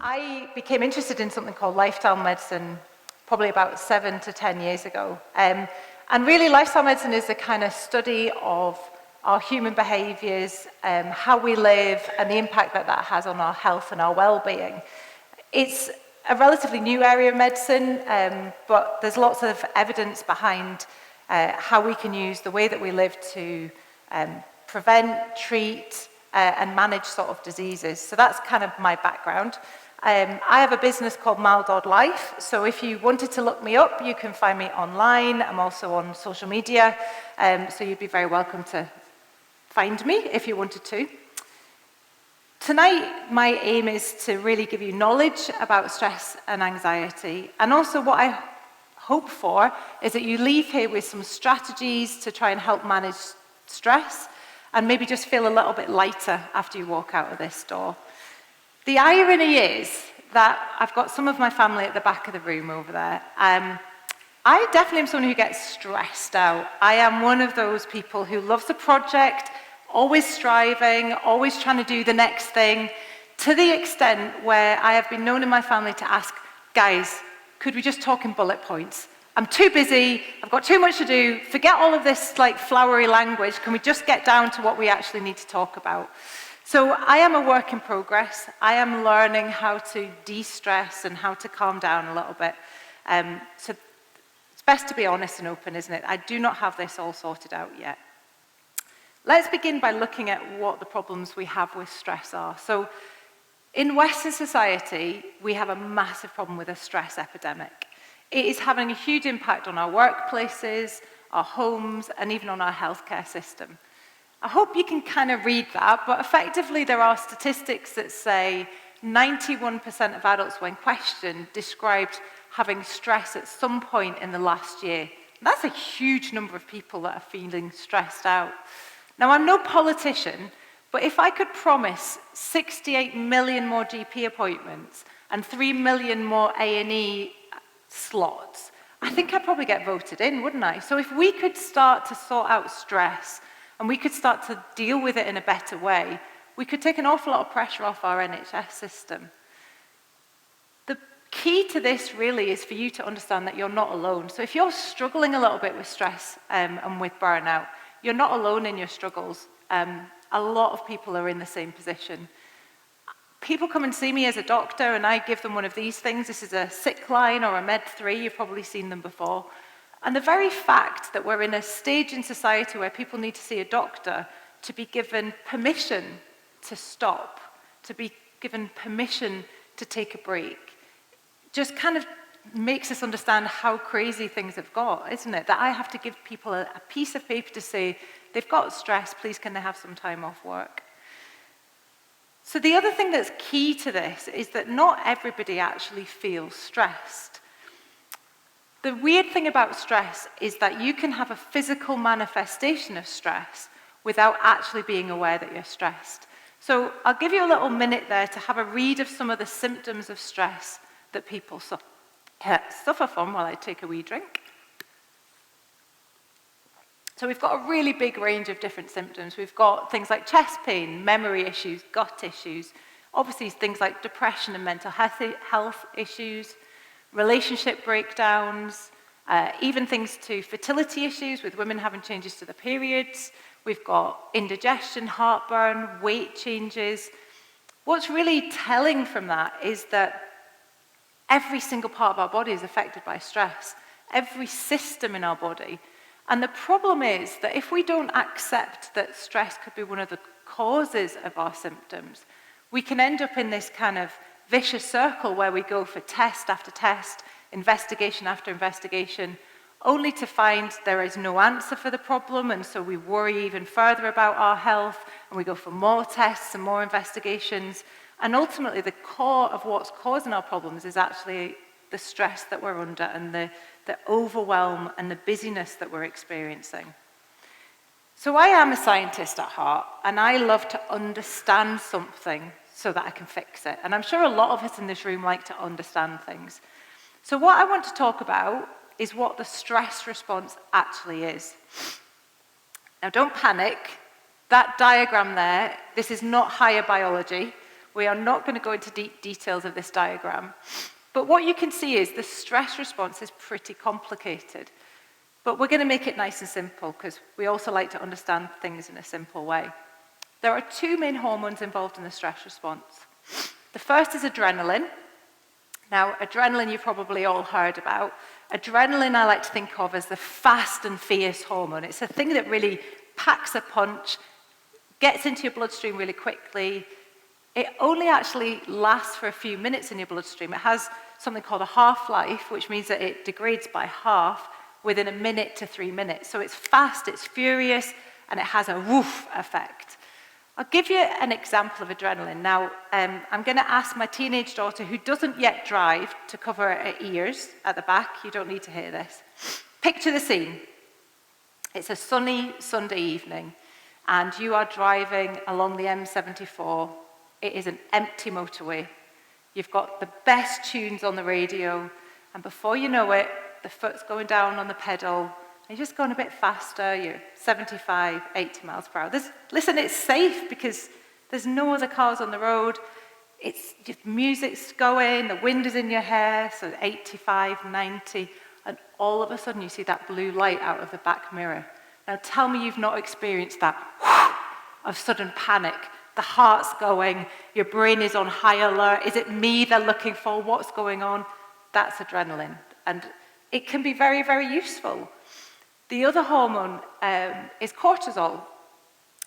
I became interested in something called lifestyle medicine probably about 7 to 10 years ago. And really, lifestyle medicine is a kind of study of our human behaviors, how we live, and the impact that that has on our health and our well-being. It's a relatively new area of medicine, but there's lots of evidence behind how we can use the way that we live to prevent, treat, and manage sort of diseases. So that's kind of my background. I have a business called Maldod Life, so if you wanted to look me up, you can find me online. I'm also on social media, so you'd be very welcome to find me if you wanted to. Tonight, my aim is to really give you knowledge about stress and anxiety, and also what I hope for is that you leave here with some strategies to try and help manage stress, and maybe just feel a little bit lighter after you walk out of this door. The irony is that I've got some of my family at the back of the room over there. I definitely am someone who gets stressed out. I am one of those people who loves a project, always striving, always trying to do the next thing, to the extent where I have been known in my family to ask, guys, could we just talk in bullet points? I'm too busy, I've got too much to do, forget all of this like flowery language, can we just get down to what we actually need to talk about? So I am a work in progress. I am learning how to de-stress and how to calm down a little bit. So it's best to be honest and open, isn't it? I do not have this all sorted out yet. Let's begin by looking at what the problems we have with stress are. So in Western society, we have a massive problem with a stress epidemic. It is having a huge impact on our workplaces, our homes, and even on our healthcare system. I hope you can kind of read that, but effectively there are statistics that say 91% of adults, when questioned, described having stress at some point in the last year. And that's a huge number of people that are feeling stressed out. Now, I'm no politician, but if I could promise 68 million more GP appointments and 3 million more A&E slots, I think I'd probably get voted in, wouldn't I? So if we could start to sort out stress, and we could start to deal with it in a better way, we could take an awful lot of pressure off our NHS system. The key to this really is for you to understand that you're not alone. So if you're struggling a little bit with stress and with burnout, you're not alone in your struggles. A lot of people are in the same position. People come and see me as a doctor and I give them one of these things. This is a sick line or a Med3, you've probably seen them before. And the very fact that we're in a stage in society where people need to see a doctor to be given permission to stop, to be given permission to take a break, just kind of makes us understand how crazy things have got, isn't it? That I have to give people a piece of paper to say, they've got stress, please can they have some time off work? So the other thing that's key to this is that not everybody actually feels stressed. The weird thing about stress is that you can have a physical manifestation of stress without actually being aware that you're stressed. So I'll give you a little minute there to have a read of some of the symptoms of stress that people suffer from while I take a wee drink. So we've got a really big range of different symptoms. We've got things like chest pain, memory issues, gut issues, obviously things like depression and mental health issues, relationship breakdowns, even things to fertility issues with women having changes to the periods. We've got indigestion, heartburn, weight changes. What's really telling from that is that every single part of our body is affected by stress, every system in our body. And the problem is that if we don't accept that stress could be one of the causes of our symptoms, we can end up in this kind of vicious circle where we go for test after test, investigation after investigation, only to find there is no answer for the problem, and so we worry even further about our health, and we go for more tests and more investigations, and ultimately the core of what's causing our problems is actually the stress that we're under and the overwhelm and the busyness that we're experiencing. So I am a scientist at heart, and I love to understand something so that I can fix it. And I'm sure a lot of us in this room like to understand things. So what I want to talk about is what the stress response actually is. Now don't panic. That diagram there, this is not higher biology. We are not going to go into deep details of this diagram. But what you can see is the stress response is pretty complicated. But we're going to make it nice and simple because we also like to understand things in a simple way. There are two main hormones involved in the stress response. The first is adrenaline. Now, adrenaline you've probably all heard about. Adrenaline I like to think of as the fast and fierce hormone. It's a thing that really packs a punch, gets into your bloodstream really quickly. It only actually lasts for a few minutes in your bloodstream. It has something called a half-life, which means that it degrades by half within a minute to 3 minutes. So it's fast, it's furious, and it has a woof effect. I'll give you an example of adrenaline. Now, I'm going to ask my teenage daughter, who doesn't yet drive, to cover her ears at the back. You don't need to hear this. Picture the scene. It's a sunny Sunday evening, and you are driving along the M74. It is an empty motorway. You've got the best tunes on the radio, and before you know it, the foot's going down on the pedal, and you're just going a bit faster. You're 75, 80 miles per hour. Listen, it's safe because there's no other cars on the road. It's just music's going, the wind is in your hair, so 85, 90, and all of a sudden you see that blue light out of the back mirror. Now tell me you've not experienced that of sudden panic. The heart's going, your brain is on high alert. Is it me they're looking for? What's going on? That's adrenaline. And it can be very, very useful. The other hormone is cortisol.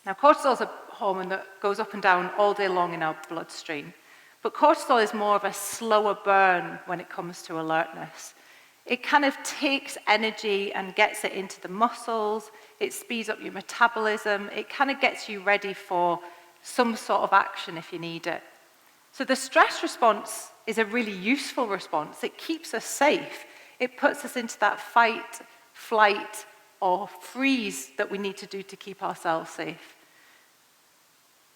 Now, cortisol is a hormone that goes up and down all day long in our bloodstream. But cortisol is more of a slower burn when it comes to alertness. It kind of takes energy and gets it into the muscles. It speeds up your metabolism. It kind of gets you ready for some sort of action if you need it. So the stress response is a really useful response. It keeps us safe. It puts us into that fight, flight, or freeze that we need to do to keep ourselves safe.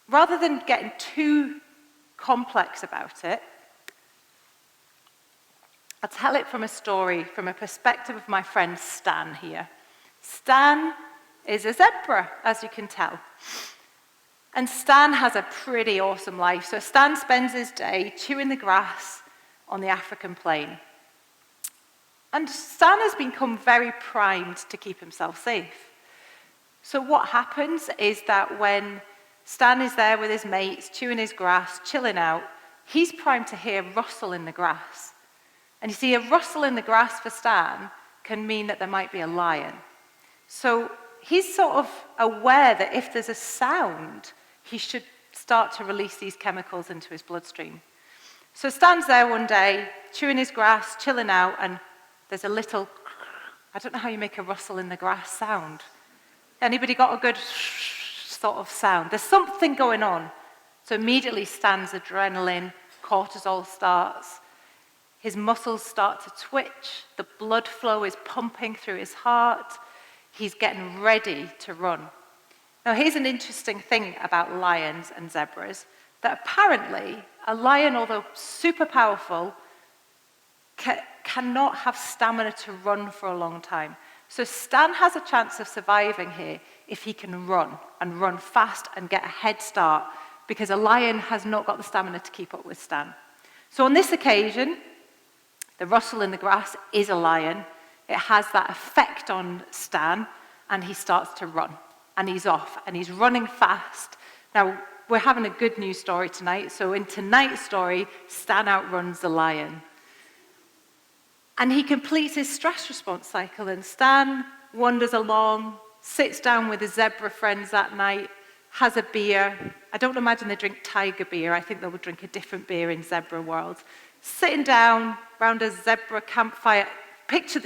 Rather than getting too complex about it, I'll tell it from a story, from a perspective of my friend Stan here. Stan is a zebra, as you can tell. And Stan has a pretty awesome life. So Stan spends his day chewing the grass on the African plain. And Stan has become very primed to keep himself safe. So what happens is that when Stan is there with his mates, chewing his grass, chilling out, he's primed to hear rustle in the grass. And you see, a rustle in the grass for Stan can mean that there might be a lion. So he's sort of aware that if there's a sound, he should start to release these chemicals into his bloodstream. So Stan's there one day, chewing his grass, chilling out, and there's a little, I don't know how you make a rustle in the grass sound. Anybody got a good sort of sound? There's something going on. So immediately Stan's adrenaline, cortisol starts. His muscles start to twitch. The blood flow is pumping through his heart. He's getting ready to run. Now, here's an interesting thing about lions and zebras, that apparently a lion, although super powerful, cannot have stamina to run for a long time. So Stan has a chance of surviving here if he can run, and run fast and get a head start, because a lion has not got the stamina to keep up with Stan. So on this occasion, the rustle in the grass is a lion. It has that effect on Stan, and he starts to run. And he's off, and he's running fast. Now, we're having a good news story tonight, so in tonight's story, Stan outruns the lion. And he completes his stress response cycle, and Stan wanders along, sits down with his zebra friends that night, has a beer. I don't imagine they drink tiger beer. I think they will drink a different beer in zebra world. Sitting down around a zebra campfire,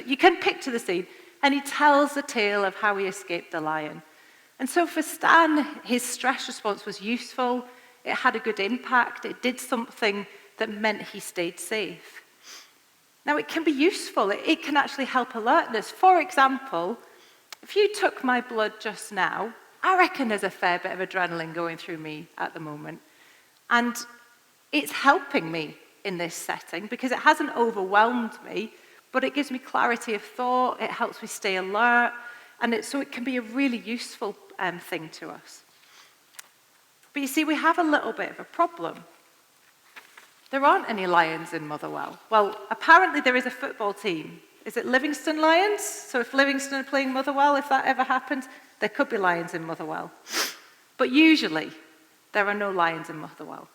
you can picture the scene, and he tells the tale of how he escaped the lion. And so for Stan, his stress response was useful. It had a good impact. It did something that meant he stayed safe. Now, it can be useful. It can actually help alertness. For example, if you took my blood just now, I reckon there's a fair bit of adrenaline going through me at the moment. And it's helping me in this setting because it hasn't overwhelmed me, but it gives me clarity of thought. It helps me stay alert. And so it can be a really useful thing to us. But you see, we have a little bit of a problem. There aren't any lions in Motherwell. Well, apparently there is a football team. Is it Livingston Lions? So if Livingston are playing Motherwell, if that ever happens, there could be lions in Motherwell. But usually, there are no lions in Motherwell.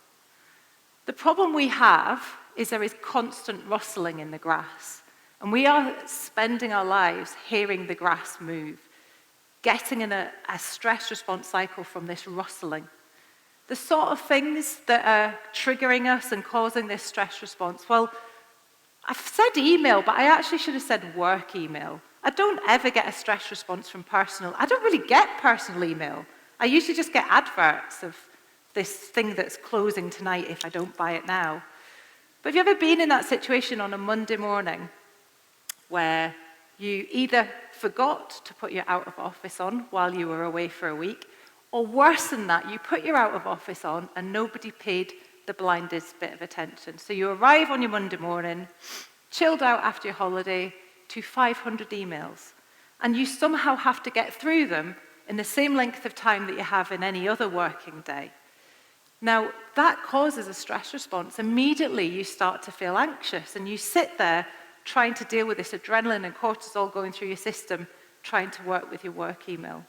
The problem we have is there is constant rustling in the grass. And we are spending our lives hearing the grass move, getting in a stress response cycle from this rustling. The sort of things that are triggering us and causing this stress response, well, I've said email, but I actually should have said work email. I don't ever get a stress response from personal. I don't really get personal email. I usually just get adverts of this thing that's closing tonight if I don't buy it now. But have you ever been in that situation on a Monday morning where you either forgot to put your out of office on while you were away for a week, or worse than that, you put your out of office on and nobody paid the blindest bit of attention. So you arrive on your Monday morning, chilled out after your holiday, to 500 emails. And you somehow have to get through them in the same length of time that you have in any other working day. Now, that causes a stress response. Immediately, you start to feel anxious, and you sit there trying to deal with this adrenaline and cortisol going through your system, trying to work with your work email.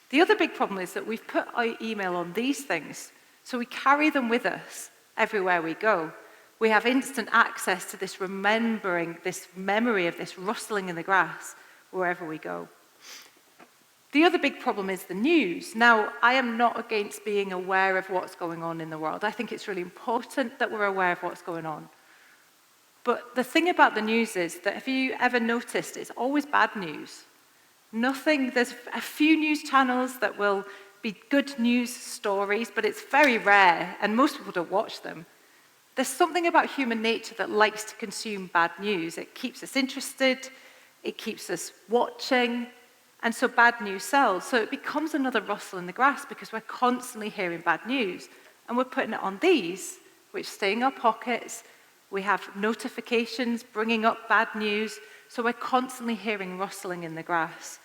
The other big problem is that we've put our email on these things, so we carry them with us everywhere we go. We have instant access to this remembering, this memory of this rustling in the grass wherever we go. The other big problem is the news. Now, I am not against being aware of what's going on in the world. I think it's really important that we're aware of what's going on. But the thing about the news is that, have you ever noticed, it's always bad news. There's a few news channels that will be good news stories, but it's very rare, and most people don't watch them. There's something about human nature that likes to consume bad news. It keeps us interested, it keeps us watching, and so bad news sells. So it becomes another rustle in the grass because we're constantly hearing bad news. And we're putting it on these, which stay in our pockets. We have notifications bringing up bad news. So we're constantly hearing rustling in the grass.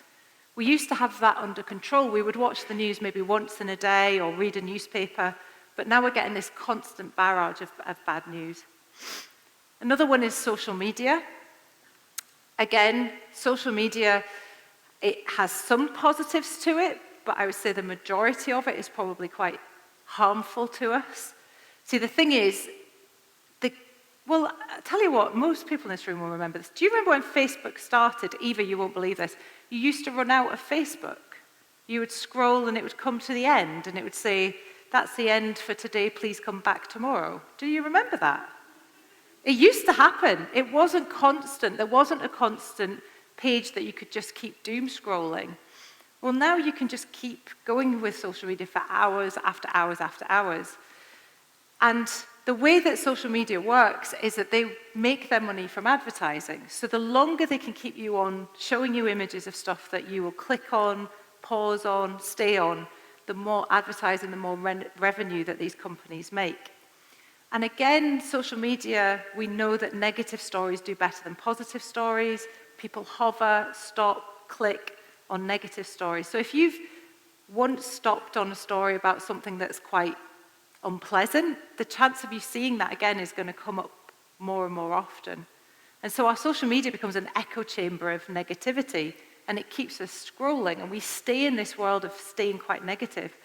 We used to have that under control. We would watch the news maybe once in a day or read a newspaper. But now we're getting this constant barrage of bad news. Another one is social media. Again, social media, it has some positives to it, but I would say the majority of it is probably quite harmful to us. See, the thing is, well, I'll tell you what, most people in this room will remember this. Do you remember when Facebook started? Eva, you won't believe this. You used to run out of Facebook. You would scroll and it would come to the end and it would say, that's the end for today, please come back tomorrow. Do you remember that? It used to happen. It wasn't constant. There wasn't a constant page that you could just keep doom scrolling. Well, now you can just keep going with social media for hours after hours after hours. And the way that social media works is that they make their money from advertising. So the longer they can keep you on, showing you images of stuff that you will click on, pause on, stay on, the more advertising, the more revenue that these companies make. And again, social media, we know that negative stories do better than positive stories. People hover, stop, click on negative stories. So if you've once stopped on a story about something that's quite unpleasant, the chance of you seeing that again is going to come up more and more often. And so our social media becomes an echo chamber of negativity, and it keeps us scrolling, and we stay in this world of staying quite negative.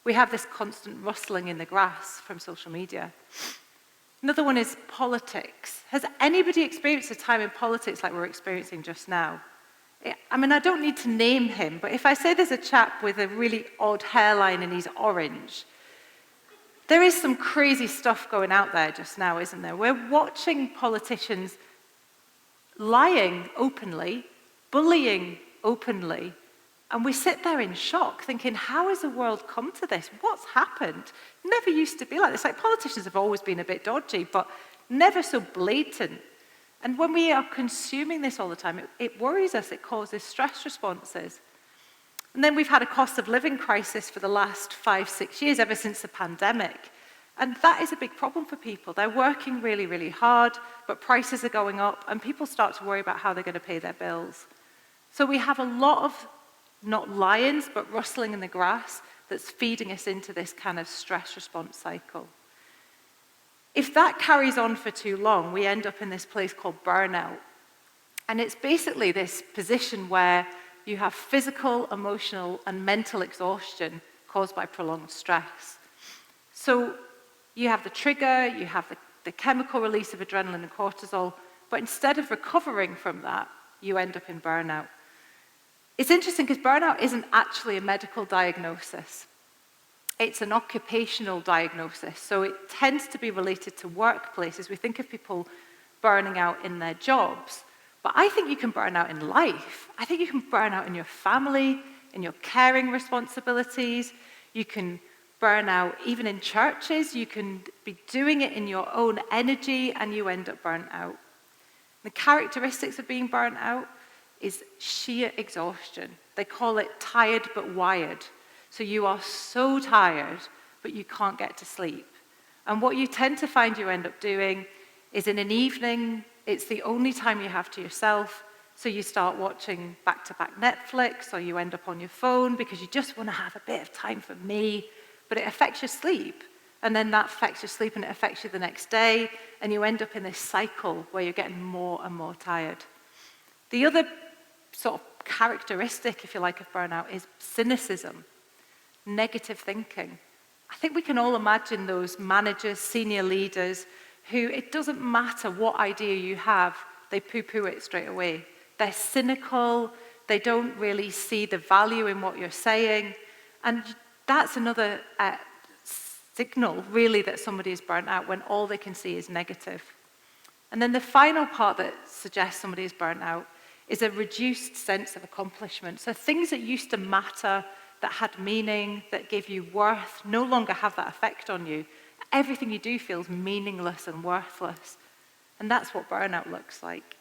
We have this constant rustling in the grass from social media. Another one is politics. Has anybody experienced a time in politics like we're experiencing just now? I mean, I don't need to name him, but if I say there's a chap with a really odd hairline and he's orange, there is some crazy stuff going out there just now, isn't there? We're watching politicians lying openly, bullying openly, and we sit there in shock thinking, how has the world come to this? What's happened? Never used to be like this. Like, politicians have always been a bit dodgy, but never so blatant. And when we are consuming this all the time, it worries us, it causes stress responses. And then we've had a cost of living crisis for the last 5-6 years, ever since the pandemic. And that is a big problem for people. They're working really, really hard, but prices are going up, and people start to worry about how they're going to pay their bills. So we have a lot of, not lions, but rustling in the grass that's feeding us into this kind of stress response cycle. If that carries on for too long, we end up in this place called burnout. And it's basically this position where you have physical, emotional, and mental exhaustion caused by prolonged stress. So you have the trigger, you have the chemical release of adrenaline and cortisol, but instead of recovering from that, you end up in burnout. It's interesting because burnout isn't actually a medical diagnosis. It's an occupational diagnosis, so it tends to be related to workplaces. We think of people burning out in their jobs, but I think you can burn out in life. I think you can burn out in your family, in your caring responsibilities. You can burn out even in churches. You can be doing it in your own energy, and you end up burnt out. The characteristics of being burnt out is sheer exhaustion. They call it tired but wired. So you are so tired, but you can't get to sleep. And what you tend to find you end up doing is in an evening, it's the only time you have to yourself, so you start watching back-to-back Netflix, or you end up on your phone because you just want to have a bit of time for me, but it affects your sleep. And then that affects your sleep, and it affects you the next day, and you end up in this cycle where you're getting more and more tired. The other sort of characteristic, if you like, of burnout is cynicism. Negative thinking. I think we can all imagine those managers, senior leaders, who it doesn't matter what idea you have, they poo-poo it straight away. They're cynical, they don't really see the value in what you're saying, and that's another signal, really, that somebody is burnt out, when all they can see is negative. And then the final part that suggests somebody is burnt out is a reduced sense of accomplishment. So things that used to matter, that had meaning, that gave you worth, no longer have that effect on you. Everything you do feels meaningless and worthless. And that's what burnout looks like.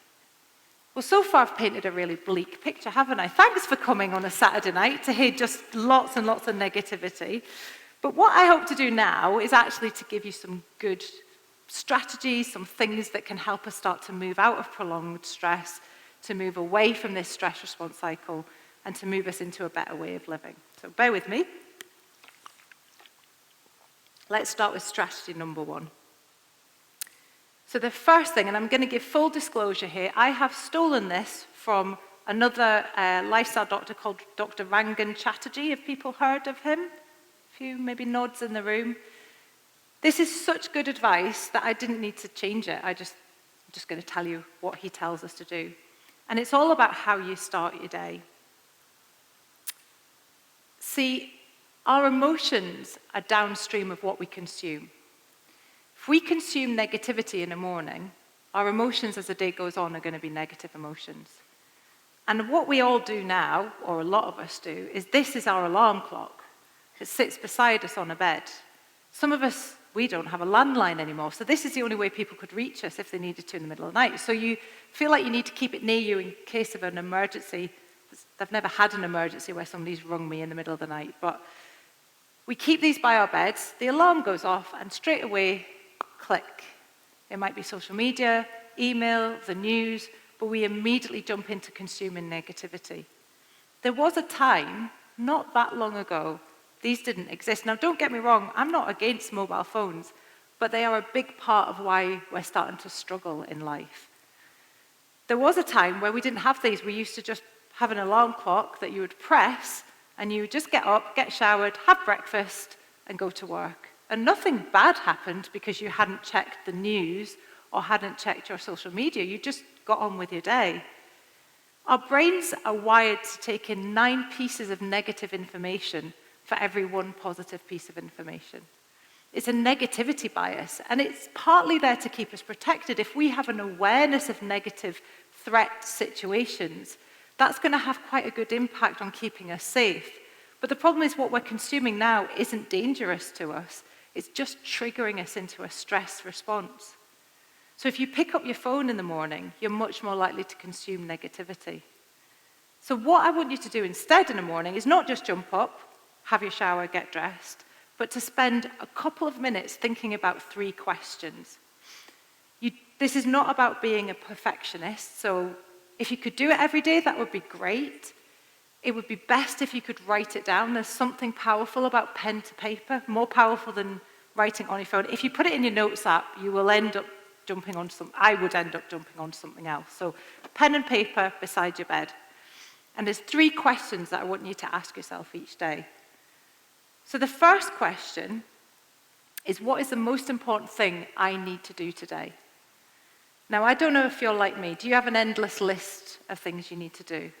Well, so far I've painted a really bleak picture, haven't I? Thanks for coming on a Saturday night to hear just lots and lots of negativity. But what I hope to do now is actually to give you some good strategies, some things that can help us start to move out of prolonged stress, to move away from this stress response cycle, and to move us into a better way of living. So bear with me. Let's start with strategy number 1. So the first thing, and I'm going to give full disclosure here, I have stolen this from another lifestyle doctor called Dr. Rangan Chatterjee. Have people heard of him? A few maybe nods in the room. This is such good advice that I didn't need to change it. I'm just going to tell you what he tells us to do. And it's all about how you start your day. See, our emotions are downstream of what we consume. If we consume negativity in the morning, our emotions as the day goes on are going to be negative emotions. And what we all do now, or a lot of us do, is this is our alarm clock. It sits beside us on a bed. Some of us, we don't have a landline anymore, so this is the only way people could reach us if they needed to in the middle of the night. So you feel like you need to keep it near you in case of an emergency. I've never had an emergency where somebody's rung me in the middle of the night, but we keep these by our beds, the alarm goes off, and straight away, click. It might be social media, email, the news, but we immediately jump into consuming negativity. There was a time, not that long ago, these didn't exist. Now, don't get me wrong, I'm not against mobile phones, but they are a big part of why we're starting to struggle in life. There was a time where we didn't have these. We used to just have an alarm clock that you would press, and you would just get up, get showered, have breakfast, and go to work. And nothing bad happened because you hadn't checked the news or hadn't checked your social media. You just got on with your day. Our brains are wired to take in 9 pieces of negative information for every 1 positive piece of information. It's a negativity bias, and it's partly there to keep us protected. If we have an awareness of negative threat situations, that's going to have quite a good impact on keeping us safe. But the problem is what we're consuming now isn't dangerous to us. It's just triggering us into a stress response. So if you pick up your phone in the morning, you're much more likely to consume negativity. So what I want you to do instead in the morning is not just jump up, have your shower, get dressed, but to spend a couple of minutes thinking about 3 questions. This is not about being a perfectionist, so if you could do it every day, that would be great. It would be best if you could write it down. There's something powerful about pen to paper, more powerful than writing on your phone. If you put it in your notes app, you will end up jumping on something. I would end up jumping on something else. So pen and paper beside your bed. And there's 3 questions that I want you to ask yourself each day. So the first question is, what is the most important thing I need to do today? Now, I don't know if you're like me. Do you have an endless list of things you need to do?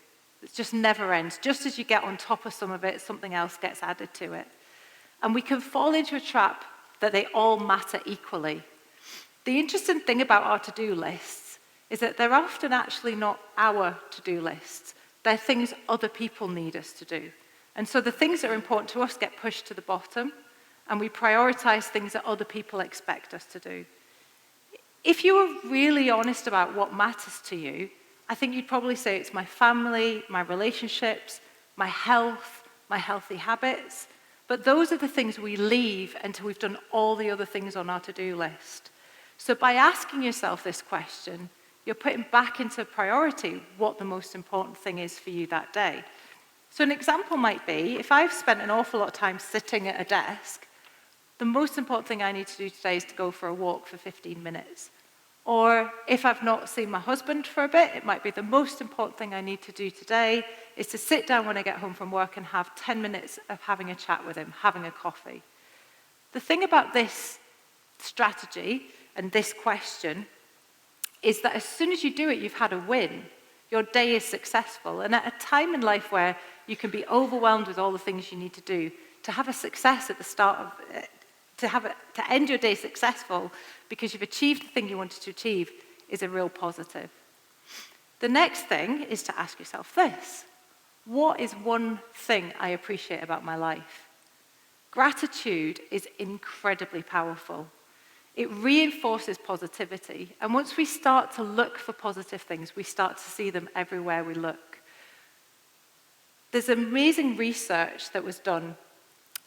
It just never ends. Just as you get on top of some of it, something else gets added to it. And we can fall into a trap that they all matter equally. The interesting thing about our to-do lists is that they're often actually not our to-do lists. They're things other people need us to do. And so the things that are important to us get pushed to the bottom, and we prioritize things that other people expect us to do. If you were really honest about what matters to you, I think you'd probably say it's my family, my relationships, my health, my healthy habits. But those are the things we leave until we've done all the other things on our to-do list. So by asking yourself this question, you're putting back into priority what the most important thing is for you that day. So an example might be, if I've spent an awful lot of time sitting at a desk, the most important thing I need to do today is to go for a walk for 15 minutes. Or if I've not seen my husband for a bit, it might be the most important thing I need to do today is to sit down when I get home from work and have 10 minutes of having a chat with him, having a coffee. The thing about this strategy and this question is that as soon as you do it, you've had a win. Your day is successful. And at a time in life where you can be overwhelmed with all the things you need to do, to have a success at the start of it, to end your day successful because you've achieved the thing you wanted to achieve is a real positive. The next thing is to ask yourself this: what is one thing I appreciate about my life? Gratitude is incredibly powerful. It reinforces positivity, and once we start to look for positive things, we start to see them everywhere we look. There's amazing research that was done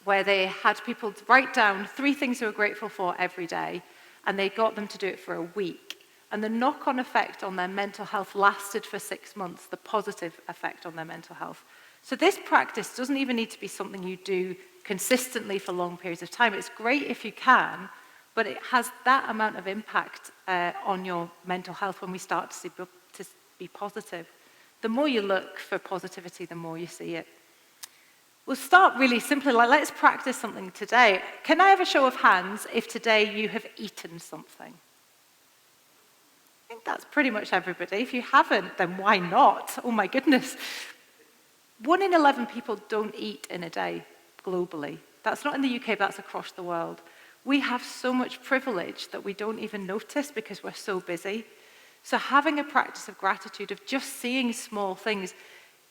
where they had people write down 3 things they were grateful for every day, and they got them to do it for a week. And the knock-on effect on their mental health lasted for 6 months, the positive effect on their mental health. So this practice doesn't even need to be something you do consistently for long periods of time. It's great if you can, but it has that amount of impact on your mental health when we start to be positive. The more you look for positivity, the more you see it. We'll start really simply, like let's practice something today. Can I have a show of hands if today you have eaten something? I think that's pretty much everybody. If you haven't, then why not? Oh my goodness. 1 in 11 people don't eat in a day globally. That's not in the UK, but that's across the world. We have so much privilege that we don't even notice because we're so busy. So having a practice of gratitude, of just seeing small things,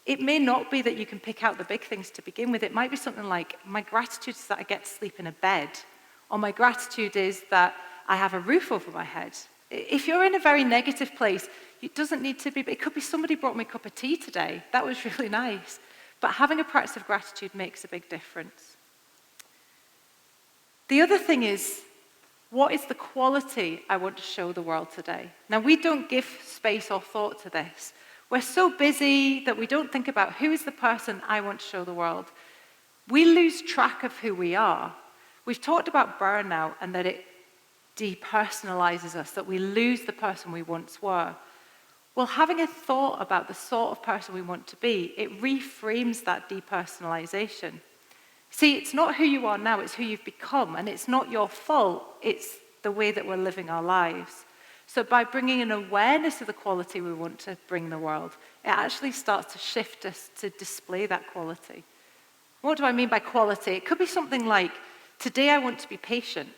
it may not be that you can pick out the big things to begin with. It might be something like, my gratitude is that I get to sleep in a bed, or my gratitude is that I have a roof over my head. If you're in a very negative place, it doesn't need to be, but it could be somebody brought me a cup of tea today. That was really nice. But having a practice of gratitude makes a big difference. The other thing is, what is the quality I want to show the world today? Now, we don't give space or thought to this. We're so busy that we don't think about who is the person I want to show the world. We lose track of who we are. We've talked about burnout and that it depersonalizes us, that we lose the person we once were. Well, having a thought about the sort of person we want to be, it reframes that depersonalization. See, it's not who you are now, it's who you've become, and it's not your fault, it's the way that we're living our lives. So by bringing an awareness of the quality we want to bring the world, it actually starts to shift us to display that quality. What do I mean by quality? It could be something like, today I want to be patient.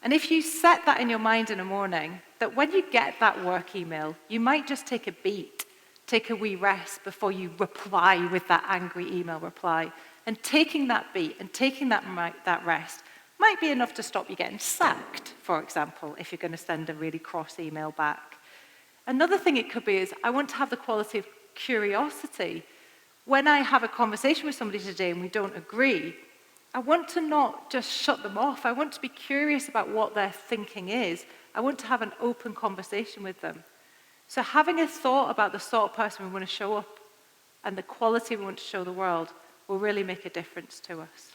And if you set that in your mind in the morning, that when you get that work email, you might just take a beat, take a wee rest before you reply with that angry email reply. And taking that beat and taking that rest might be enough to stop you getting sacked, for example, if you're going to send a really cross email back. Another thing it could be is, I want to have the quality of curiosity. When I have a conversation with somebody today and we don't agree, I want to not just shut them off. I want to be curious about what their thinking is. I want to have an open conversation with them. So having a thought about the sort of person we want to show up and the quality we want to show the world will really make a difference to us.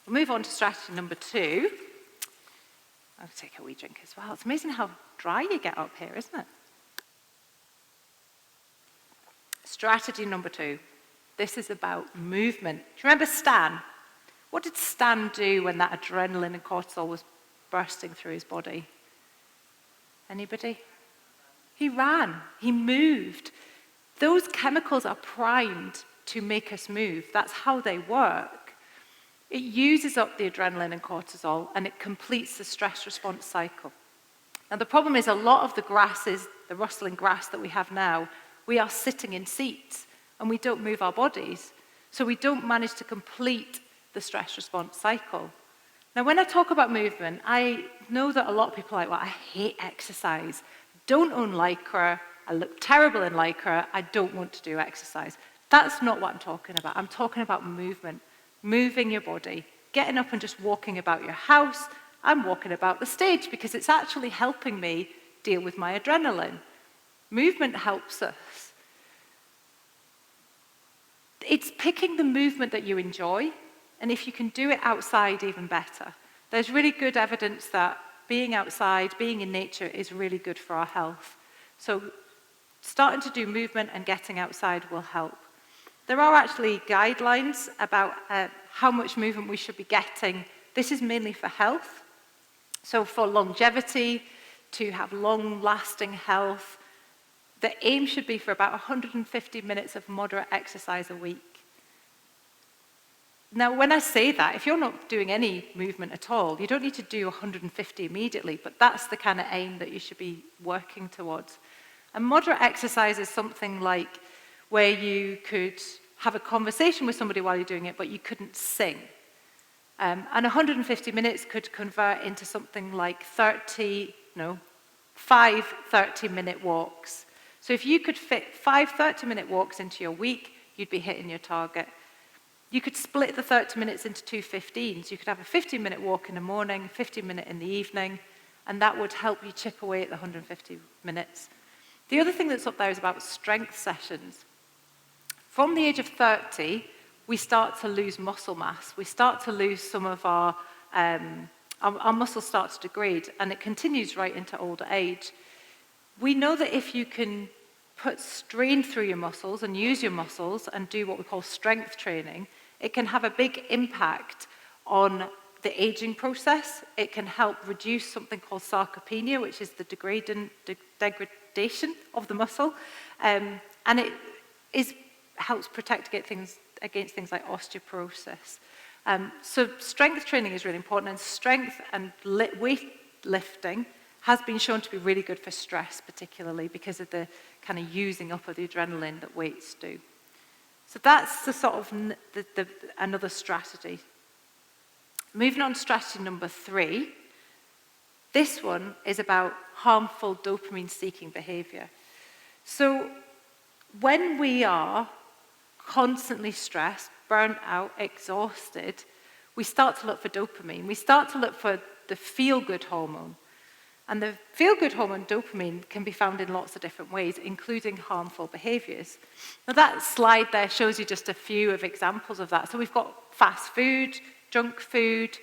We'll move on to strategy number 2. I'll take a wee drink as well. It's amazing how dry you get up here, isn't it? Strategy number 2. This is about movement. Do you remember Stan? What did Stan do when that adrenaline and cortisol was bursting through his body? Anybody? He ran. He moved. Those chemicals are primed to make us move. That's how they work. It uses up the adrenaline and cortisol, and it completes the stress response cycle. Now, the problem is a lot of the grasses, the rustling grass that we have now, we are sitting in seats, and we don't move our bodies. So we don't manage to complete the stress response cycle. Now, when I talk about movement, I know that a lot of people are like, well, I hate exercise. Don't own Lycra. I look terrible in Lycra. I don't want to do exercise. That's not what I'm talking about. I'm talking about movement. Moving your body, getting up and just walking about your house. I'm walking about the stage because it's actually helping me deal with my adrenaline. Movement helps us. It's picking the movement that you enjoy, and if you can do it outside, even better. There's really good evidence that being outside, being in nature is really good for our health. So starting to do movement and getting outside will help. There are actually guidelines about how much movement we should be getting. This is mainly for health. So for longevity, to have long-lasting health, the aim should be for about 150 minutes of moderate exercise a week. Now, when I say that, if you're not doing any movement at all, you don't need to do 150 immediately, but that's the kind of aim that you should be working towards. And moderate exercise is something like where you could have a conversation with somebody while you're doing it, but you couldn't sing. And 150 minutes could convert into something like 5 30-minute walks. So if you could fit 5 30-minute walks into your week, you'd be hitting your target. You could split the 30 minutes into 2 15s. You could have a 15-minute walk in the morning, 15-minute in the evening, and that would help you chip away at the 150 minutes. The other thing that's up there is about strength sessions. From the age of 30, we start to lose muscle mass. We start to lose some of our muscles start to degrade, and it continues right into older age. We know that if you can put strain through your muscles and use your muscles and do what we call strength training, it can have a big impact on the aging process. It can help reduce something called sarcopenia, which is the degradation of the muscle, and it helps protect against things like osteoporosis. So strength training is really important, and strength and weightlifting has been shown to be really good for stress, particularly because of the kind of using up of the adrenaline that weights do. So that's the sort of another strategy. Moving on to strategy number 3. This one is about harmful dopamine-seeking behavior. So when we are constantly stressed, burnt out, exhausted, we start to look for dopamine. We start to look for the feel-good hormone. And the feel-good hormone, dopamine, can be found in lots of different ways, including harmful behaviors. Now that slide there shows you just a few of examples of that. So we've got fast food, junk food.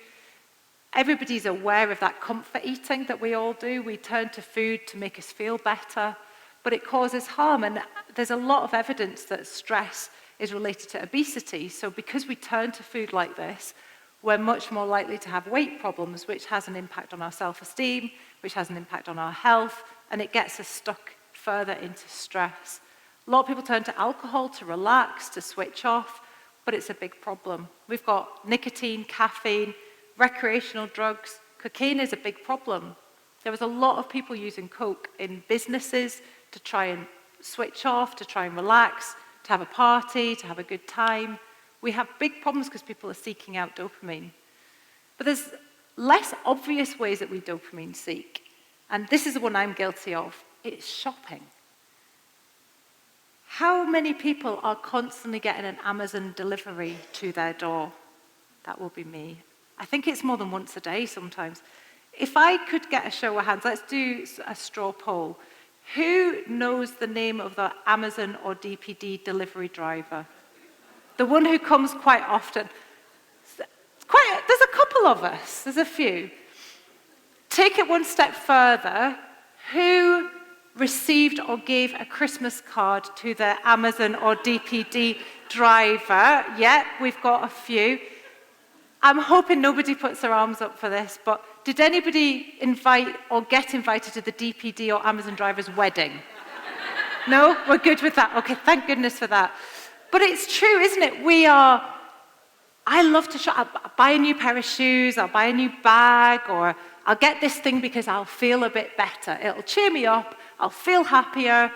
Everybody's aware of that comfort eating that we all do. We turn to food to make us feel better, but it causes harm. And there's a lot of evidence that stress is related to obesity. So because we turn to food like this, we're much more likely to have weight problems, which has an impact on our self-esteem, which has an impact on our health, and it gets us stuck further into stress. A lot of people turn to alcohol to relax, to switch off, but it's a big problem. We've got nicotine, caffeine, recreational drugs. Cocaine is a big problem. There was a lot of people using coke in businesses to try and switch off, to try and relax, to have a party, to have a good time. We have big problems because people are seeking out dopamine. But there's less obvious ways that we dopamine seek. And this is the one I'm guilty of. It's shopping. How many people are constantly getting an Amazon delivery to their door? That will be me. I think it's more than once a day sometimes. If I could get a show of hands, let's do a straw poll. Who knows the name of the Amazon or DPD delivery driver? The one who comes quite often. There's couple of us, there's a few. Take it one step further. Who received or gave a Christmas card to the Amazon or DPD driver? Yeah, we've got a few. I'm hoping nobody puts their arms up for this, but did anybody invite or get invited to the DPD or Amazon driver's wedding? No? We're good with that. Okay, thank goodness for that. But it's true, isn't it? I love to shop. I'll buy a new pair of shoes, I'll buy a new bag, or I'll get this thing because I'll feel a bit better. It'll cheer me up, I'll feel happier,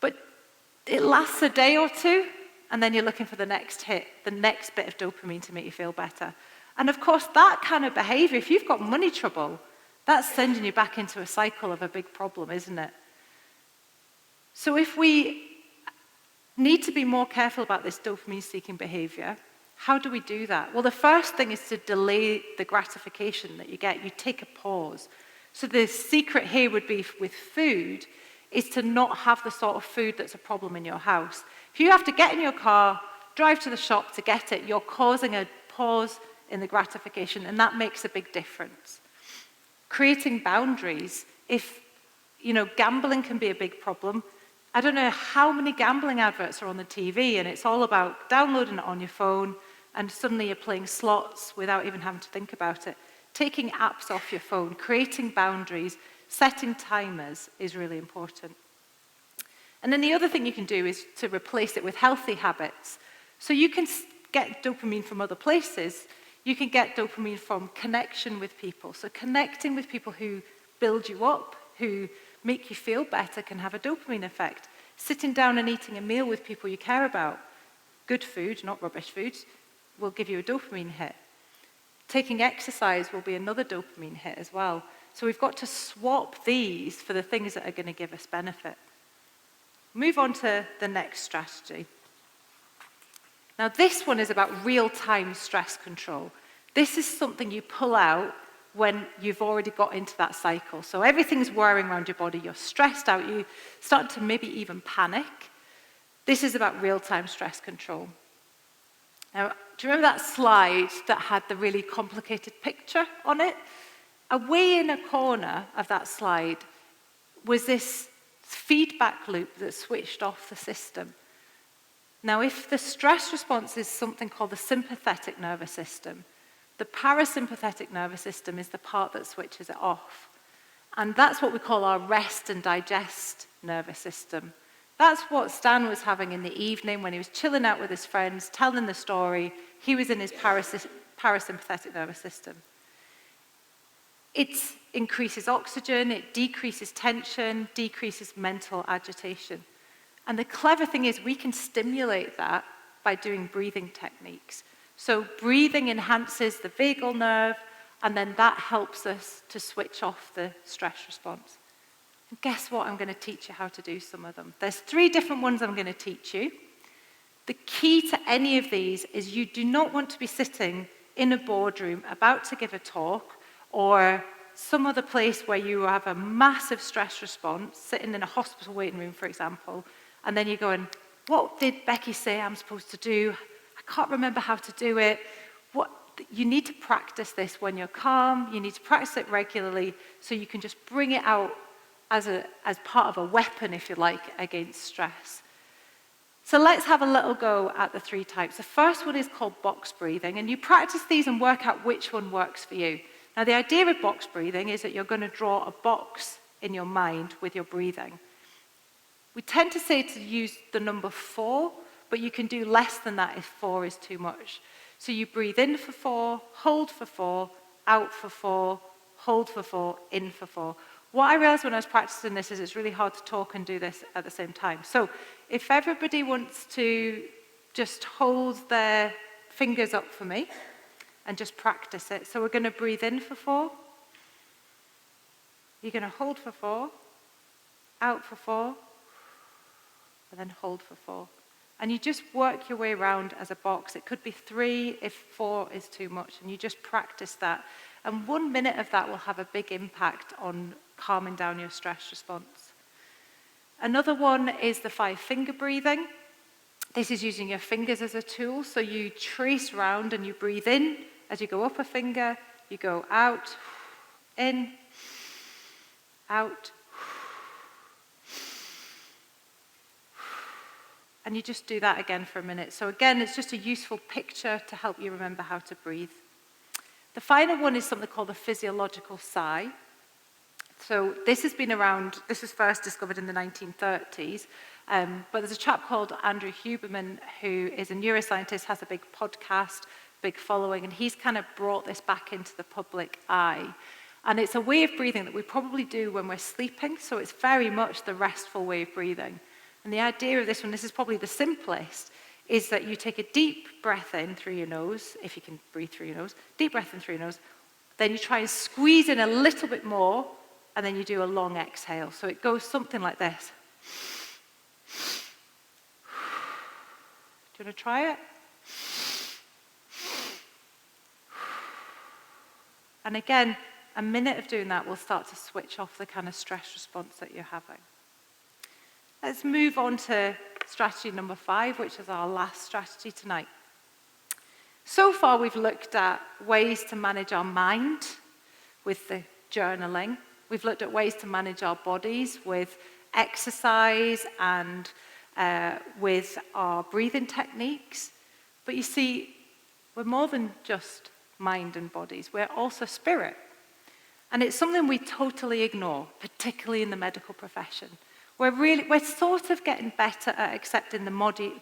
but it lasts a day or two, and then you're looking for the next hit, the next bit of dopamine to make you feel better. And of course, that kind of behavior, if you've got money trouble, that's sending you back into a cycle of a big problem, isn't it? So if we need to be more careful about this dopamine-seeking behavior, how do we do that? Well, the first thing is to delay the gratification that you get. You take a pause. So the secret here would be with food is to not have the sort of food that's a problem in your house. If you have to get in your car, drive to the shop to get it, you're causing a pause in the gratification, and that makes a big difference. Creating boundaries. If, gambling can be a big problem. I don't know how many gambling adverts are on the TV, and it's all about downloading it on your phone, and suddenly you're playing slots without even having to think about it. Taking apps off your phone, creating boundaries, setting timers is really important. And then the other thing you can do is to replace it with healthy habits. So you can get dopamine from other places. You can get dopamine from connection with people. So connecting with people who build you up, who make you feel better, can have a dopamine effect. Sitting down and eating a meal with people you care about, good food, not rubbish food, will give you a dopamine hit. Taking exercise will be another dopamine hit as well. So we've got to swap these for the things that are going to give us benefit. Move on to the next strategy. Now this one is about real-time stress control. This is something you pull out when you've already got into that cycle. So everything's whirring around your body, you're stressed out, you start to maybe even panic. This is about real-time stress control. Now, do you remember that slide that had the really complicated picture on it? Away in a corner of that slide was this feedback loop that switched off the system. Now, if the stress response is something called the sympathetic nervous system, the parasympathetic nervous system is the part that switches it off. And that's what we call our rest and digest nervous system. That's what Stan was having in the evening when he was chilling out with his friends, telling the story. He was in his parasympathetic nervous system. It increases oxygen, it decreases tension, decreases mental agitation. And the clever thing is we can stimulate that by doing breathing techniques. So breathing enhances the vagal nerve, and then that helps us to switch off the stress response. And guess what? I'm going to teach you how to do some of them. There's 3 different ones I'm going to teach you. The key to any of these is you do not want to be sitting in a boardroom about to give a talk or some other place where you have a massive stress response, sitting in a hospital waiting room, for example, and then you're going, what did Becky say I'm supposed to do? I can't remember how to do it. You need to practice this when you're calm. You need to practice it regularly so you can just bring it out as part of a weapon, if you like, against stress. So let's have a little go at the 3 types. The first one is called box breathing, and you practice these and work out which one works for you. Now, the idea with box breathing is that you're going to draw a box in your mind with your breathing. We tend to say to use the number 4, but you can do less than that if 4 is too much. So you breathe in for 4, hold for 4, out for 4, hold for 4, in for 4. What I realized when I was practicing this is it's really hard to talk and do this at the same time. So if everybody wants to just hold their fingers up for me and just practice it. So we're going to breathe in for 4. You're going to hold for 4, out for 4, and then hold for 4. And you just work your way around as a box. It could be 3 if 4 is too much, and you just practice that. And 1 minute of that will have a big impact on calming down your stress response. Another one is the 5-finger breathing. This is using your fingers as a tool. So you trace round and you breathe in as you go up a finger, you go out, in, out, and you just do that again for a minute. So again, it's just a useful picture to help you remember how to breathe. The final one is something called the physiological sigh. So this has been around, this was first discovered in the 1930s, but there's a chap called Andrew Huberman who is a neuroscientist, has a big podcast, big following, and he's kind of brought this back into the public eye. And it's a way of breathing that we probably do when we're sleeping, so it's very much the restful way of breathing. And the idea of this one, this is probably the simplest, is that you take a deep breath in through your nose, if you can breathe through your nose, deep breath in through your nose, then you try and squeeze in a little bit more, and then you do a long exhale. So it goes something like this. Do you want to try it? And again, a minute of doing that will start to switch off the kind of stress response that you're having. Let's move on to strategy number 5, which is our last strategy tonight. So far, we've looked at ways to manage our mind with the journaling. We've looked at ways to manage our bodies with exercise and with our breathing techniques. But you see, we're more than just mind and bodies. We're also spirit. And it's something we totally ignore, particularly in the medical profession. We're sort of getting better at accepting the body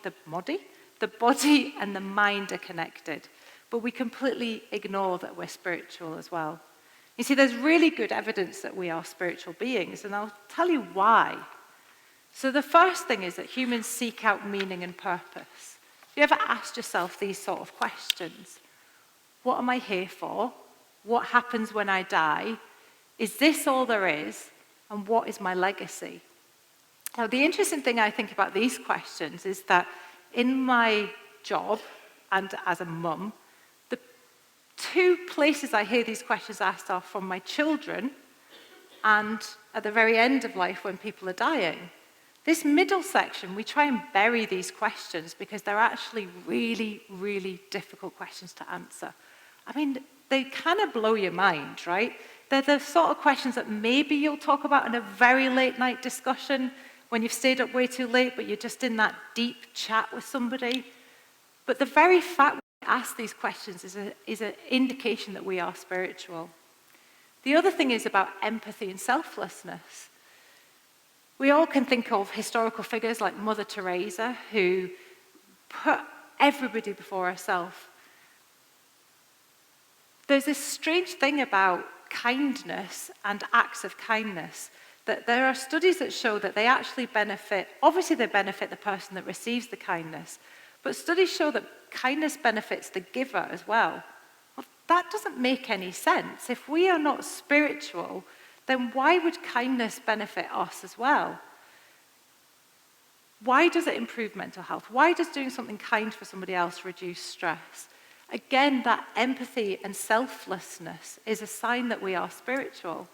and the mind are connected. But we completely ignore that we're spiritual as well. You see, there's really good evidence that we are spiritual beings, and I'll tell you why. So the first thing is that humans seek out meaning and purpose. Have you ever asked yourself these sort of questions? What am I here for? What happens when I die? Is this all there is? And what is my legacy? Now, the interesting thing I think about these questions is that in my job and as a mum, the two places I hear these questions asked are from my children and at the very end of life when people are dying. This middle section, we try and bury these questions because they're actually really, really difficult questions to answer. I mean, they kind of blow your mind, right? They're the sort of questions that maybe you'll talk about in a very late night discussion when you've stayed up way too late, but you're just in that deep chat with somebody. But the very fact we ask these questions is an indication that we are spiritual. The other thing is about empathy and selflessness. We all can think of historical figures like Mother Teresa, who put everybody before herself. There's this strange thing about kindness and acts of kindness, that there are studies that show that they actually benefit, obviously they benefit the person that receives the kindness, but studies show that kindness benefits the giver as well. Well, that doesn't make any sense. If we are not spiritual, then why would kindness benefit us as well? Why does it improve mental health? Why does doing something kind for somebody else reduce stress? Again, that empathy and selflessness is a sign that we are spiritual.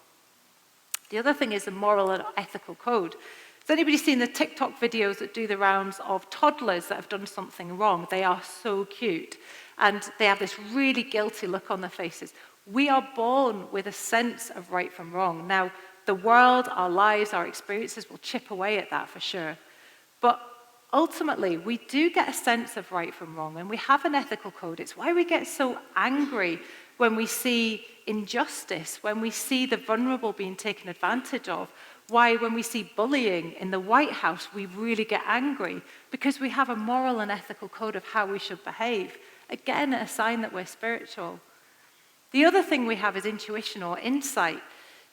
The other thing is a moral and ethical code. Has anybody seen the TikTok videos that do the rounds of toddlers that have done something wrong? They are so cute. And they have this really guilty look on their faces. We are born with a sense of right from wrong. Now, the world, our lives, our experiences will chip away at that for sure. But ultimately, we do get a sense of right from wrong, and we have an ethical code. It's why we get so angry when we see injustice, when we see the vulnerable being taken advantage of, why when we see bullying in the White House, we really get angry, because we have a moral and ethical code of how we should behave. Again, a sign that we're spiritual. The other thing we have is intuition or insight.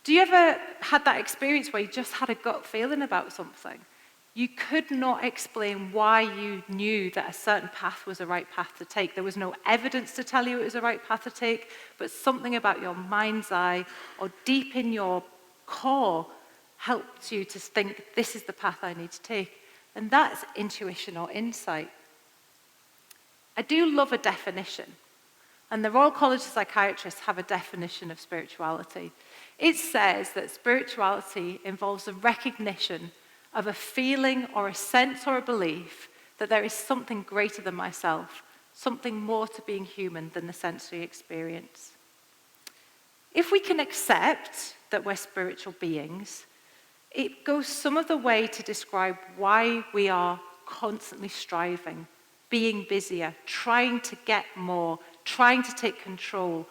Do you ever had that experience where you just had a gut feeling about something? You could not explain why you knew that a certain path was the right path to take. There was no evidence to tell you it was the right path to take, but something about your mind's eye or deep in your core helped you to think, this is the path I need to take. And that's intuition or insight. I do love a definition. And the Royal College of Psychiatrists have a definition of spirituality. It says that spirituality involves the recognition of a feeling or a sense or a belief that there is something greater than myself, something more to being human than the sensory experience. If we can accept that we're spiritual beings, it goes some of the way to describe why we are constantly striving, being busier, trying to get more, trying to take control,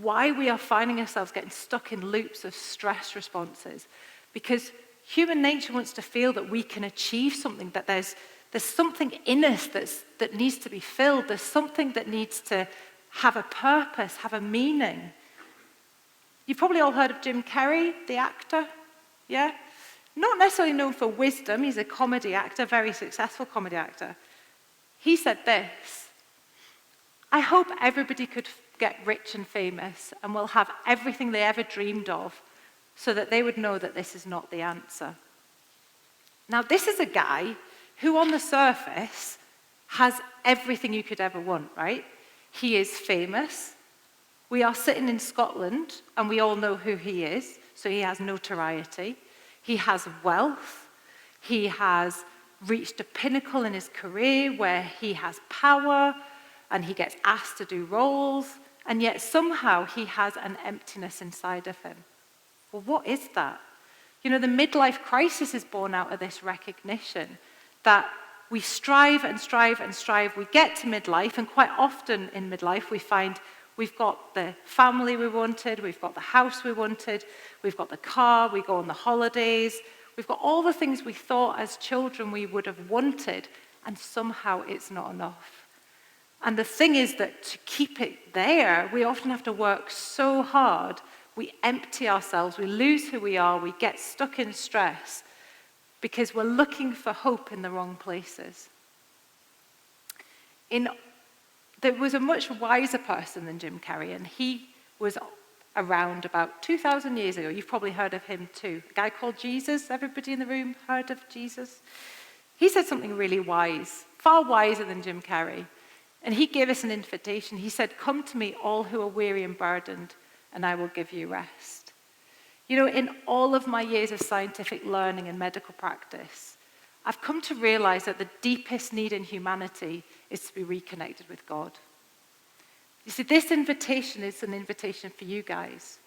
why we are finding ourselves getting stuck in loops of stress responses. Because human nature wants to feel that we can achieve something, that there's something in us that needs to be filled. There's something that needs to have a purpose, have a meaning. You've probably all heard of Jim Carrey, the actor, yeah? Not necessarily known for wisdom. He's a comedy actor, very successful comedy actor. He said this: I hope everybody could get rich and famous and will have everything they ever dreamed of so that they would know that this is not the answer. Now, this is a guy who on the surface has everything you could ever want, right? He is famous. We are sitting in Scotland and we all know who he is, so he has notoriety. He has wealth. He has reached a pinnacle in his career where he has power and he gets asked to do roles, and yet somehow he has an emptiness inside of him. Well, what is that? You know, the midlife crisis is born out of this recognition that we strive and strive and strive. We get to midlife, and quite often in midlife we find we've got the family we wanted, we've got the house we wanted, we've got the car, we go on the holidays, we've got all the things we thought as children we would have wanted, and somehow it's not enough. And the thing is that to keep it there, we often have to work so hard, we empty ourselves, we lose who we are, we get stuck in stress because we're looking for hope in the wrong places. There was a much wiser person than Jim Carrey, and he was around about 2,000 years ago. You've probably heard of him too. A guy called Jesus. Everybody in the room heard of Jesus? He said something really wise, far wiser than Jim Carrey. And he gave us an invitation. He said, "Come to me, all who are weary and burdened, and I will give you rest." You know, in all of my years of scientific learning and medical practice, I've come to realize that the deepest need in humanity is to be reconnected with God. You see, this invitation is an invitation for you guys.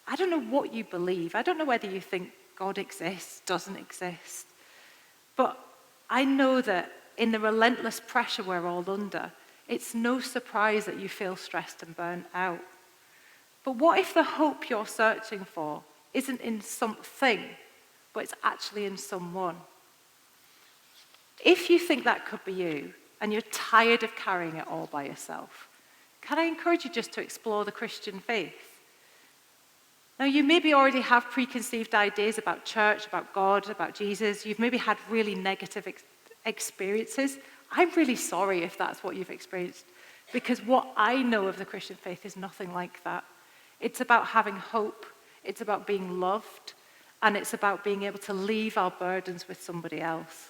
I don't know what you believe. I don't know whether you think God exists, doesn't exist. But I know that in the relentless pressure we're all under, it's no surprise that you feel stressed and burnt out. But what if the hope you're searching for isn't in something, but it's actually in someone? If you think that could be you, and you're tired of carrying it all by yourself, can I encourage you just to explore the Christian faith? Now, you maybe already have preconceived ideas about church, about God, about Jesus. You've maybe had really negative experiences. I'm really sorry if that's what you've experienced, because what I know of the Christian faith is nothing like that. It's about having hope, it's about being loved, and it's about being able to leave our burdens with somebody else.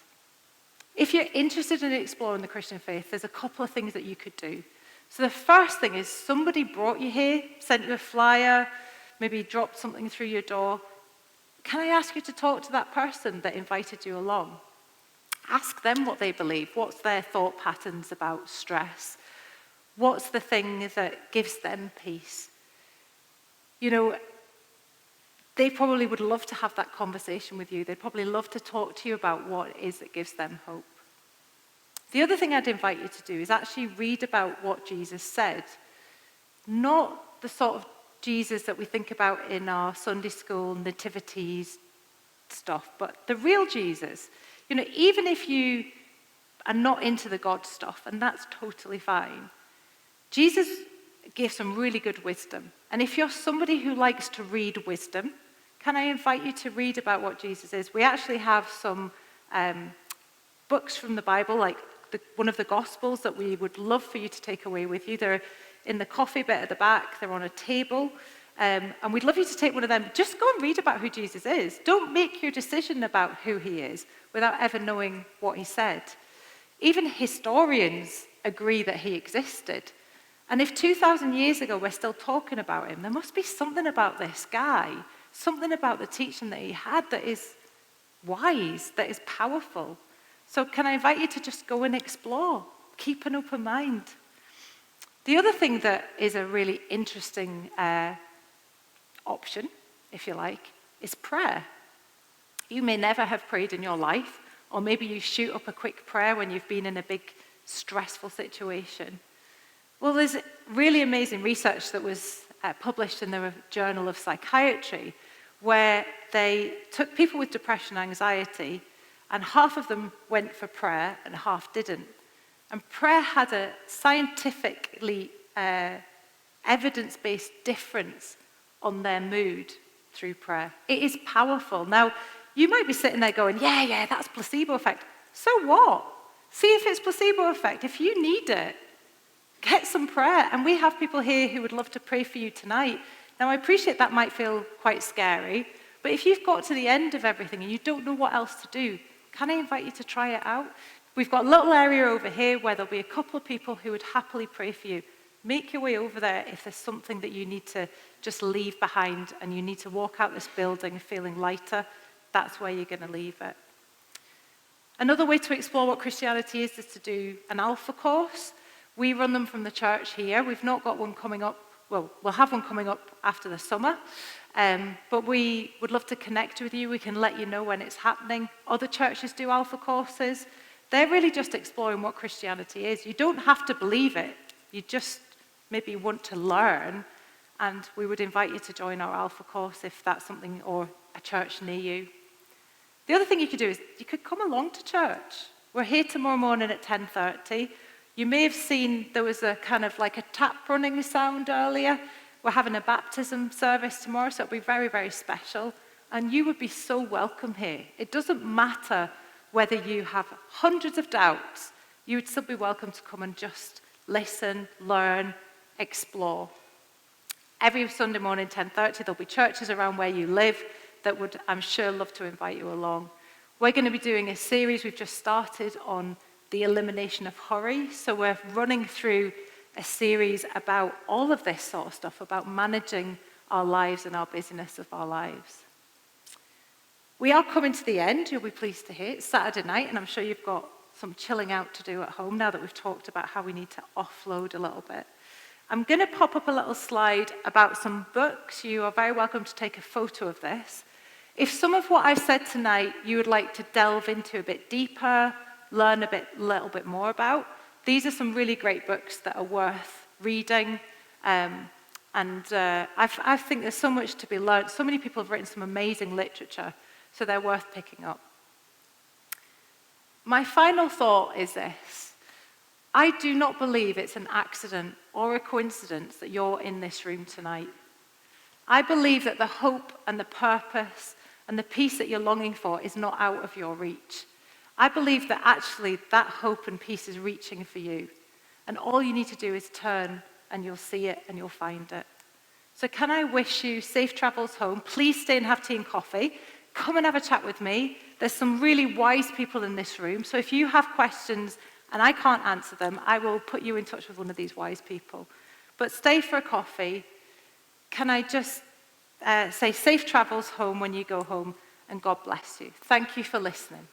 If you're interested in exploring the Christian faith, there's a couple of things that you could do. So the first thing is somebody brought you here, sent you a flyer, maybe dropped something through your door. Can I ask you to talk to that person that invited you along? Ask them what they believe. What's their thought patterns about stress? What's the thing that gives them peace? You know, they probably would love to have that conversation with you. They'd probably love to talk to you about what it is that gives them hope. The other thing I'd invite you to do is actually read about what Jesus said. Not the sort of Jesus that we think about in our Sunday school nativities stuff, but the real Jesus. You know, even if you are not into the God stuff, and that's totally fine, Jesus gave some really good wisdom. And if you're somebody who likes to read wisdom, can I invite you to read about what Jesus is? We actually have some books from the Bible, like one of the Gospels, that we would love for you to take away with you. They're in the coffee bit at the back. They're on a table. And we'd love you to take one of them. Just go and read about who Jesus is. Don't make your decision about who he is without ever knowing what he said. Even historians agree that he existed. And if 2,000 years ago we're still talking about him, there must be something about this guy, something about the teaching that he had that is wise, that is powerful. So can I invite you to just go and explore? Keep an open mind. The other thing that is a really interesting option, if you like, is prayer. You may never have prayed in your life, or maybe you shoot up a quick prayer when you've been in a big, stressful situation. Well, there's really amazing research that was published in the Journal of Psychiatry, where they took people with depression and anxiety, and half of them went for prayer and half didn't. And prayer had a scientifically evidence-based difference on their mood through prayer. It is powerful. Now, you might be sitting there going, yeah, that's placebo effect. So what? See if it's placebo effect. If you need it, get some prayer. And we have people here who would love to pray for you tonight. Now, I appreciate that might feel quite scary, but if you've got to the end of everything and you don't know what else to do, can I invite you to try it out? We've got a little area over here where there'll be a couple of people who would happily pray for you. Make your way over there if there's something that you need to just leave behind and you need to walk out this building feeling lighter. That's where you're going to leave it. Another way to explore what Christianity is to do an Alpha course. We run them from the church here. We've not got one coming up. Well, we'll have one coming up after the summer. But we would love to connect with you. We can let you know when it's happening. Other churches do Alpha courses. They're really just exploring what Christianity is. You don't have to believe it. You just maybe want to learn. And we would invite you to join our Alpha course if that's something, or a church near you. The other thing you could do is you could come along to church. We're here tomorrow morning at 10:30. You may have seen there was a kind of like a tap running sound earlier. We're having a baptism service tomorrow, so it'll be very, very special. And you would be so welcome here. It doesn't matter whether you have hundreds of doubts. You would still be welcome to come and just listen, learn, explore. Every Sunday morning, 10:30, there'll be churches around where you live that would, I'm sure, love to invite you along. We're going to be doing a series we've just started on the elimination of hurry. So we're running through a series about all of this sort of stuff, about managing our lives and our busyness of our lives. We are coming to the end, you'll be pleased to hear. It's Saturday night, and I'm sure you've got some chilling out to do at home now that we've talked about how we need to offload a little bit. I'm going to pop up a little slide about some books. You are very welcome to take a photo of this. If some of what I've said tonight you would like to delve into a bit deeper, learn a little bit more about, these are some really great books that are worth reading. I think there's so much to be learned. So many people have written some amazing literature, so they're worth picking up. My final thought is this. I do not believe it's an accident or a coincidence that you're in this room tonight. I believe that the hope and the purpose and the peace that you're longing for is not out of your reach. I believe that actually that hope and peace is reaching for you. And all you need to do is turn and you'll see it and you'll find it. So can I wish you safe travels home? Please stay and have tea and coffee. Come and have a chat with me. There's some really wise people in this room. So if you have questions and I can't answer them, I will put you in touch with one of these wise people. But stay for a coffee. Can I just say safe travels home when you go home, and God bless you. Thank you for listening.